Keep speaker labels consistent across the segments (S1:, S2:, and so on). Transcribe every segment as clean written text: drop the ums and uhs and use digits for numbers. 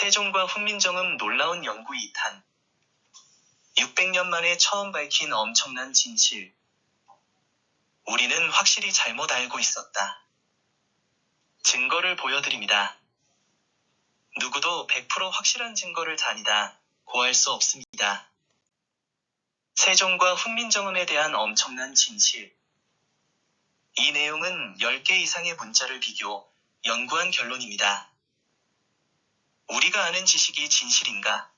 S1: 세종과 훈민정음 놀라운 연구 2탄. 600년 만에 처음 밝힌 엄청난 진실. 우리는 확실히 잘못 알고 있었다. 증거를 보여드립니다. 누구도 100% 확실한 증거를 다니다 고할 수 없습니다. 세종과 훈민정음에 대한 엄청난 진실. 이 내용은 10개 이상의 문자를 비교, 연구한 결론입니다. 우리가 아는 지식이 진실인가?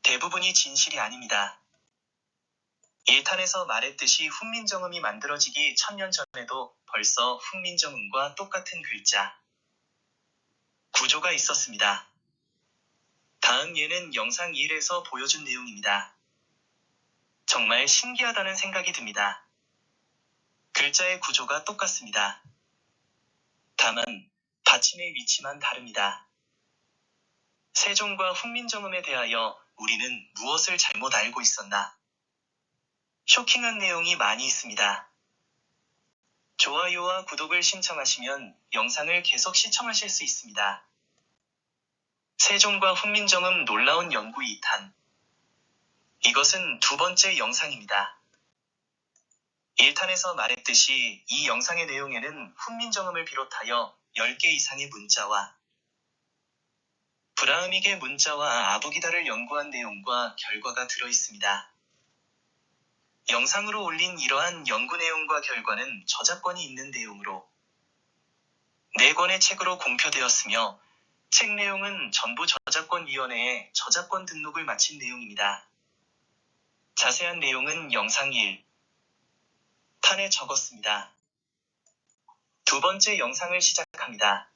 S1: 대부분이 진실이 아닙니다. 1탄에서 말했듯이 훈민정음이 만들어지기 1000년 전에도 벌써 훈민정음과 똑같은 글자, 구조가 있었습니다. 다음 예는 영상 1에서 보여준 내용입니다. 정말 신기하다는 생각이 듭니다. 글자의 구조가 똑같습니다. 다만 받침의 위치만 다릅니다. 세종과 훈민정음에 대하여 우리는 무엇을 잘못 알고 있었나? 쇼킹한 내용이 많이 있습니다. 좋아요와 구독을 신청하시면 영상을 계속 시청하실 수 있습니다. 세종과 훈민정음 놀라운 연구 2탄. 이것은 두 번째 영상입니다. 1탄에서 말했듯이 이 영상의 내용에는 훈민정음을 비롯하여 10개 이상의 문자와 브라흐믹의 문자와 아부기다를 연구한 내용과 결과가 들어있습니다. 영상으로 올린 이러한 연구 내용과 결과는 저작권이 있는 내용으로 4권의 책으로 공표되었으며 책 내용은 전부 저작권위원회에 저작권 등록을 마친 내용입니다. 자세한 내용은 영상 1탄에 적었습니다. 두 번째 영상을 시작합니다.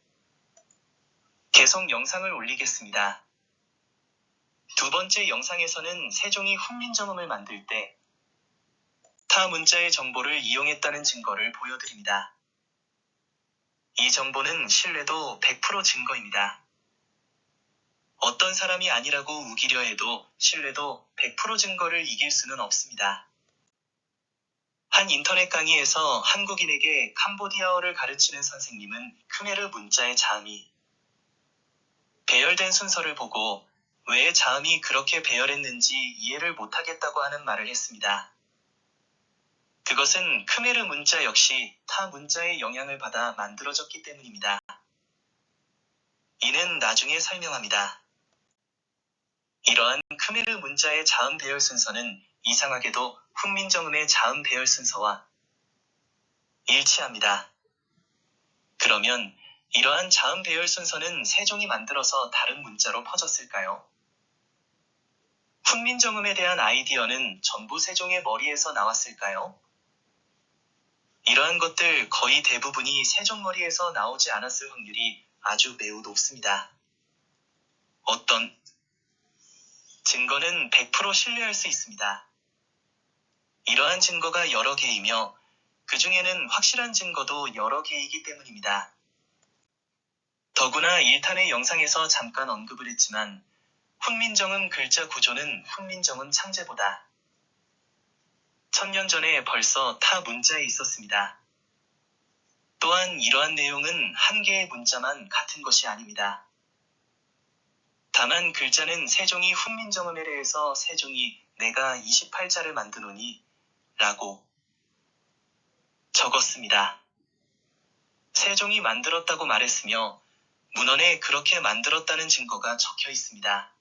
S1: 계속 영상을 올리겠습니다. 두 번째 영상에서는 세종이 훈민정음을 만들 때 타 문자의 정보를 이용했다는 증거를 보여드립니다. 이 정보는 신뢰도 100% 증거입니다. 어떤 사람이 아니라고 우기려 해도 신뢰도 100% 증거를 이길 수는 없습니다. 한 인터넷 강의에서 한국인에게 캄보디아어를 가르치는 선생님은 크메르 문자의 자음이 배열된 순서를 보고 왜 자음이 그렇게 배열했는지 이해를 못하겠다고 하는 말을 했습니다. 그것은 크메르 문자 역시 타 문자의 영향을 받아 만들어졌기 때문입니다. 이는 나중에 설명합니다. 이러한 크메르 문자의 자음 배열 순서는 이상하게도 훈민정음의 자음 배열 순서와 일치합니다. 그러면 이러한 자음 배열 순서는 세종이 만들어서 다른 문자로 퍼졌을까요? 훈민정음에 대한 아이디어는 전부 세종의 머리에서 나왔을까요? 이러한 것들 거의 대부분이 세종 머리에서 나오지 않았을 확률이 아주 매우 높습니다. 어떤 증거는 100% 신뢰할 수 있습니다. 이러한 증거가 여러 개이며 그 중에는 확실한 증거도 여러 개이기 때문입니다. 더구나 1탄의 영상에서 잠깐 언급을 했지만 훈민정음 글자 구조는 훈민정음 창제보다 1000년 전에 벌써 타 문자에 있었습니다. 또한 이러한 내용은 한 개의 문자만 같은 것이 아닙니다. 다만 글자는 세종이 훈민정음에 대해서 세종이 내가 28자를 만드노니 라고 적었습니다. 세종이 만들었다고 말했으며 문헌에 그렇게 만들었다는 증거가 적혀 있습니다.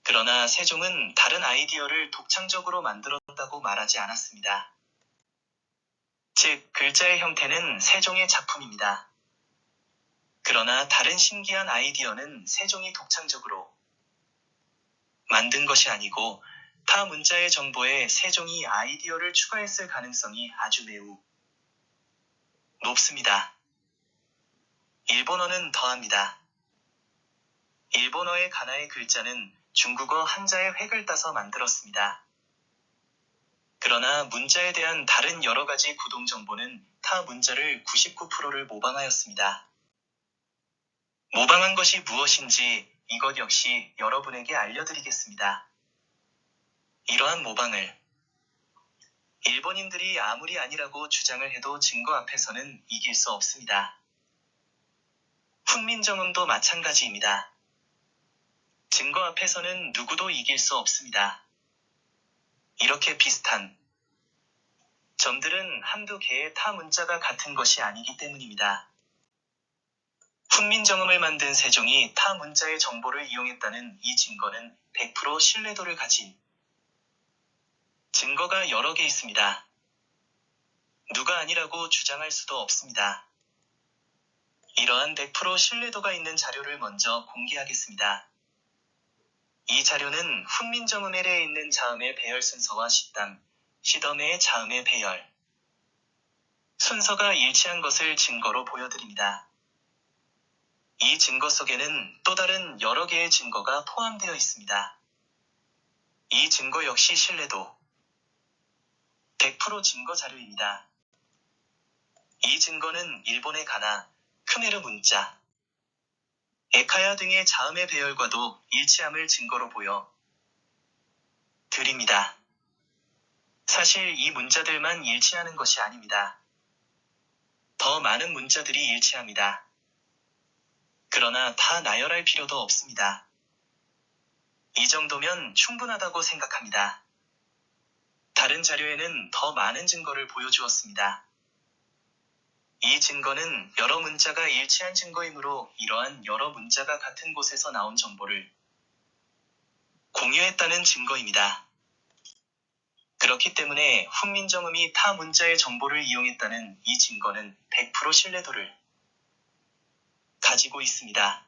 S1: 그러나 세종은 다른 아이디어를 독창적으로 만들었다고 말하지 않았습니다. 즉, 글자의 형태는 세종의 작품입니다. 그러나 다른 신기한 아이디어는 세종이 독창적으로 만든 것이 아니고 타 문자의 정보에 세종이 아이디어를 추가했을 가능성이 아주 매우 높습니다. 일본어는 더합니다. 일본어의 가나의 글자는 중국어 한자의 획을 따서 만들었습니다. 그러나 문자에 대한 다른 여러 가지 구동 정보는 타 문자를 99%를 모방하였습니다. 모방한 것이 무엇인지 이것 역시 여러분에게 알려드리겠습니다. 이러한 모방을 일본인들이 아무리 아니라고 주장을 해도 증거 앞에서는 이길 수 없습니다. 훈민정음도 마찬가지입니다. 증거 앞에서는 누구도 이길 수 없습니다. 이렇게 비슷한 점들은 한두 개의 타 문자가 같은 것이 아니기 때문입니다. 훈민정음을 만든 세종이 타 문자의 정보를 이용했다는 이 증거는 100% 신뢰도를 가진 증거가 여러 개 있습니다. 누가 아니라고 주장할 수도 없습니다. 이러한 100% 신뢰도가 있는 자료를 먼저 공개하겠습니다. 이 자료는 훈민정음 L에 있는 자음의 배열 순서와 시덤의 자음의 배열 순서가 일치한 것을 증거로 보여드립니다. 이 증거 속에는 또 다른 여러 개의 증거가 포함되어 있습니다. 이 증거 역시 신뢰도 100% 증거 자료입니다. 이 증거는 일본의 가나, 크메르 문자, 에카야 등의 자음의 배열과도 일치함을 증거로 보여 드립니다. 사실 이 문자들만 일치하는 것이 아닙니다. 더 많은 문자들이 일치합니다. 그러나 다 나열할 필요도 없습니다. 이 정도면 충분하다고 생각합니다. 다른 자료에는 더 많은 증거를 보여주었습니다. 이 증거는 여러 문자가 일치한 증거이므로 이러한 여러 문자가 같은 곳에서 나온 정보를 공유했다는 증거입니다. 그렇기 때문에 훈민정음이 타 문자의 정보를 이용했다는 이 증거는 100% 신뢰도를 가지고 있습니다.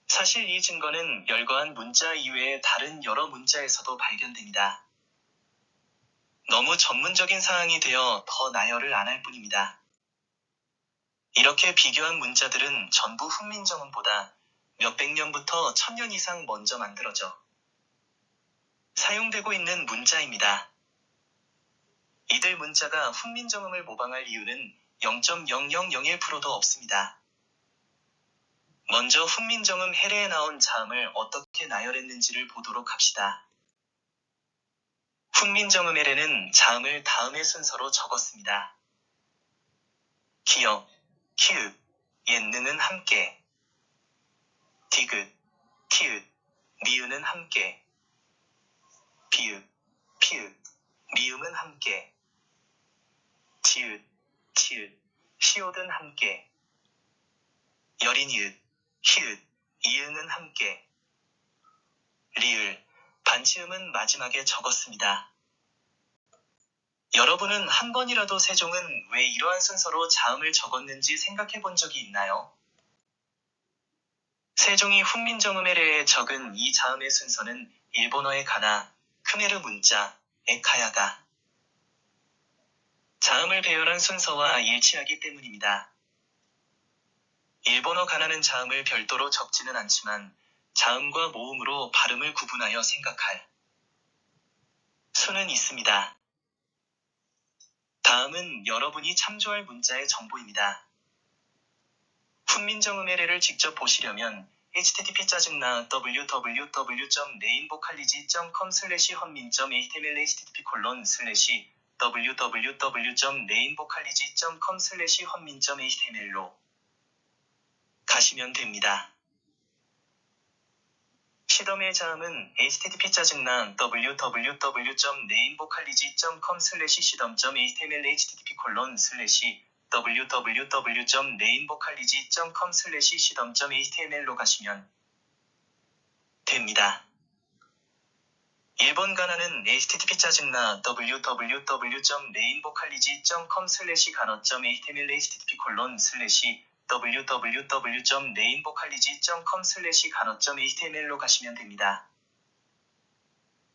S1: 사실 이 증거는 열거한 문자 이외의 다른 여러 문자에서도 발견됩니다. 너무 전문적인 사항이 되어 더 나열을 안 할 뿐입니다. 이렇게 비교한 문자들은 전부 훈민정음보다 몇백 년부터 1000년 이상 먼저 만들어져 사용되고 있는 문자입니다. 이들 문자가 훈민정음을 모방할 이유는 0.0001%도 없습니다. 먼저 훈민정음 해례에 나온 자음을 어떻게 나열했는지를 보도록 합시다. 훈민정음 해례는 자음을 다음의 순서로 적었습니다. 기역, 키읔, 옌능은 함께, 디귿, 키읔, 미음은 함께, 비읍, 피읍, 미음은 함께, 지읒, 치읒, 시옷은 함께, 여린이읒, 히읗, 이응은 함께, 리을, 반치음은 마지막에 적었습니다. 여러분은 한 번이라도 세종은 왜 이러한 순서로 자음을 적었는지 생각해 본 적이 있나요? 세종이 훈민정음 해례에 적은 이 자음의 순서는 일본어의 가나, 크메르 문자, 에카야가 자음을 배열한 순서와 일치하기 때문입니다. 일본어 가나는 자음을 별도로 적지는 않지만 자음과 모음으로 발음을 구분하여 생각할 수는 있습니다. 다음은 여러분이 참조할 문자의 정보입니다. 훈민정음 해례를 직접 보시려면 http://www.neinvocalyg.com/hunmin점.html/www.neinvocalyg.com/hunmin점.html로 가시면 됩니다. 시덤의 자음은 http://www.neinvocalyg.com/시덤.html http://www.neinvocalyg.com/시덤.html로 가시면 됩니다. 일본 가나는 http://www.neinvocalyg.com/간어.html http://www.neinvocalyg.com/간어.html로 가시면 됩니다.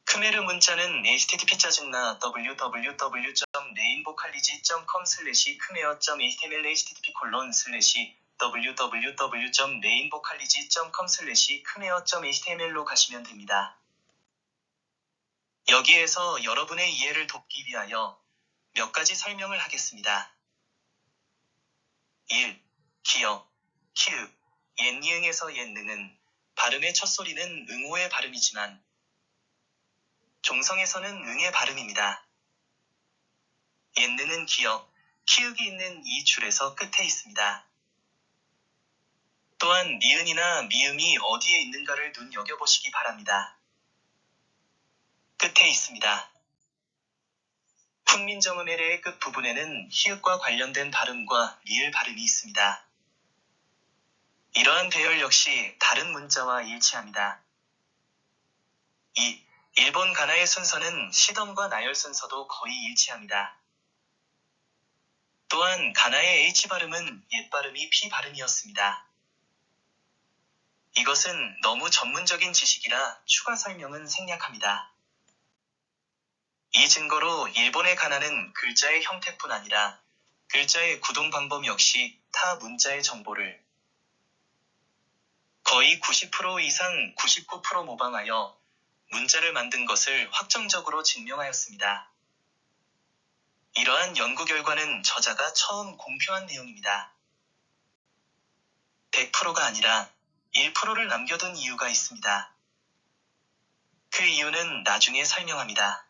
S1: 크메르 문자는 http://www.neinvocalyg.com/khmer.html http://www.neinvocalyg.com/khmer.html로 가시면 됩니다. 여기에서 여러분의 이해를 돕기 위하여 몇 가지 설명을 하겠습니다. 1. 기역, 키읔, 옌니응에서 옌능은 발음의 첫 소리는 응호의 발음이지만 종성에서는 응의 발음입니다. 옌능은 기역, 키읔이 있는 이 줄에서 끝에 있습니다. 또한 니은이나 미음이 어디에 있는가를 눈여겨보시기 바랍니다. 끝에 있습니다. 훈민정음의 끝 부분에는 히읗과 관련된 발음과 리을 발음이 있습니다. 이러한 배열 역시 다른 문자와 일치합니다. 2. 일본 가나의 순서는 시덤과 나열 순서도 거의 일치합니다. 또한 가나의 H 발음은 옛 발음이 P 발음이었습니다. 이것은 너무 전문적인 지식이라 추가 설명은 생략합니다. 이 증거로 일본의 가나는 글자의 형태뿐 아니라 글자의 구동 방법 역시 타 문자의 정보를 거의 90% 이상 99% 모방하여 문자를 만든 것을 확정적으로 증명하였습니다. 이러한 연구 결과는 저자가 처음 공표한 내용입니다. 100%가 아니라 1%를 남겨둔 이유가 있습니다. 그 이유는 나중에 설명합니다.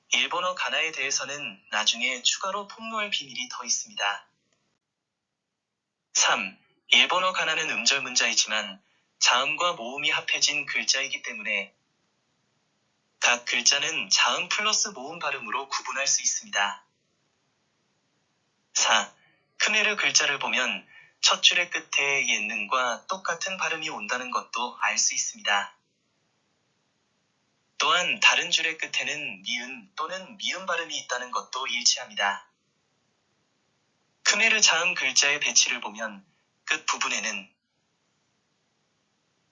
S1: 일본어 가나에 대해서는 나중에 추가로 폭로할 비밀이 더 있습니다. 3. 일본어 가나는 음절 문자이지만 자음과 모음이 합해진 글자이기 때문에 각 글자는 자음 플러스 모음 발음으로 구분할 수 있습니다. 4. 크메르 글자를 보면 첫 줄의 끝에 옛는과 똑같은 발음이 온다는 것도 알 수 있습니다. 또한 다른 줄의 끝에는 니은 또는 미음 발음이 있다는 것도 일치합니다. 크메르 자음 글자의 배치를 보면 끝 부분에는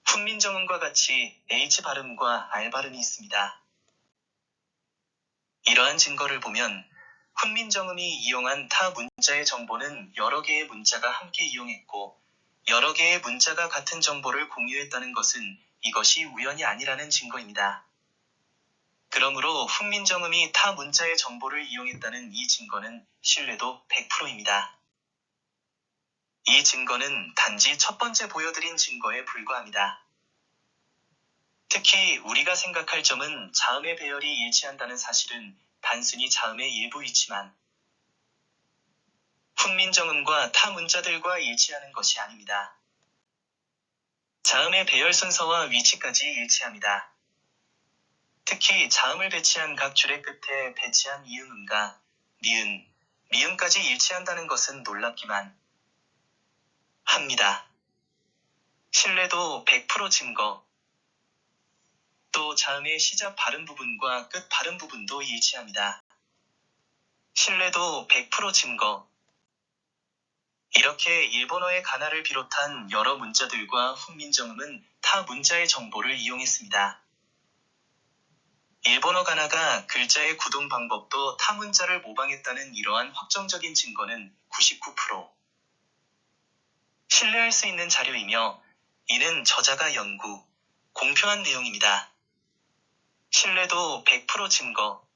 S1: 훈민정음과 같이 H 발음과 R 발음이 있습니다. 이러한 증거를 보면 훈민정음이 이용한 타 문자의 정보는 여러 개의 문자가 함께 이용했고 여러 개의 문자가 같은 정보를 공유했다는 것은 이것이 우연이 아니라는 증거입니다. 그러므로 훈민정음이 타 문자의 정보를 이용했다는 이 증거는 신뢰도 100%입니다. 이 증거는 단지 첫 번째 보여드린 증거에 불과합니다. 특히 우리가 생각할 점은 자음의 배열이 일치한다는 사실은 단순히 자음의 일부이지만 훈민정음과 타 문자들과 일치하는 것이 아닙니다. 자음의 배열 순서와 위치까지 일치합니다. 특히 자음을 배치한 각 줄의 끝에 배치한 이응음과 니은, 미음까지 일치한다는 것은 놀랍기만 합니다. 신뢰도 100% 증거. 또 자음의 시작 발음 부분과 끝 발음 부분도 일치합니다. 신뢰도 100% 증거. 이렇게 일본어의 가나를 비롯한 여러 문자들과 훈민정음은 타 문자의 정보를 이용했습니다. 일본어 가나가 글자의 구동 방법도 타 문자를 모방했다는 이러한 확정적인 증거는 99% 신뢰할 수 있는 자료이며 이는 저자가 연구, 공표한 내용입니다. 신뢰도 100% 증거.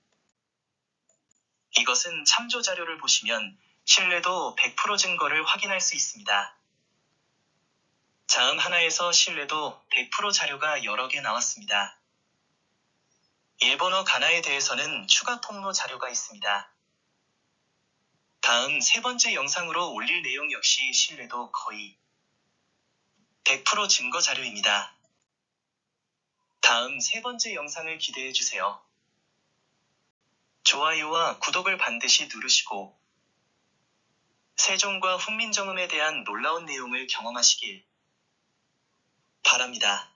S1: 이것은 참조 자료를 보시면 신뢰도 100% 증거를 확인할 수 있습니다. 자음 하나에서 신뢰도 100% 자료가 여러 개 나왔습니다. 일본어 가나에 대해서는 추가 폭로 자료가 있습니다. 다음 세 번째 영상으로 올릴 내용 역시 신뢰도 거의 100% 증거 자료입니다. 다음 세 번째 영상을 기대해 주세요. 좋아요와 구독을 반드시 누르시고 세종과 훈민정음에 대한 놀라운 내용을 경험하시길 바랍니다.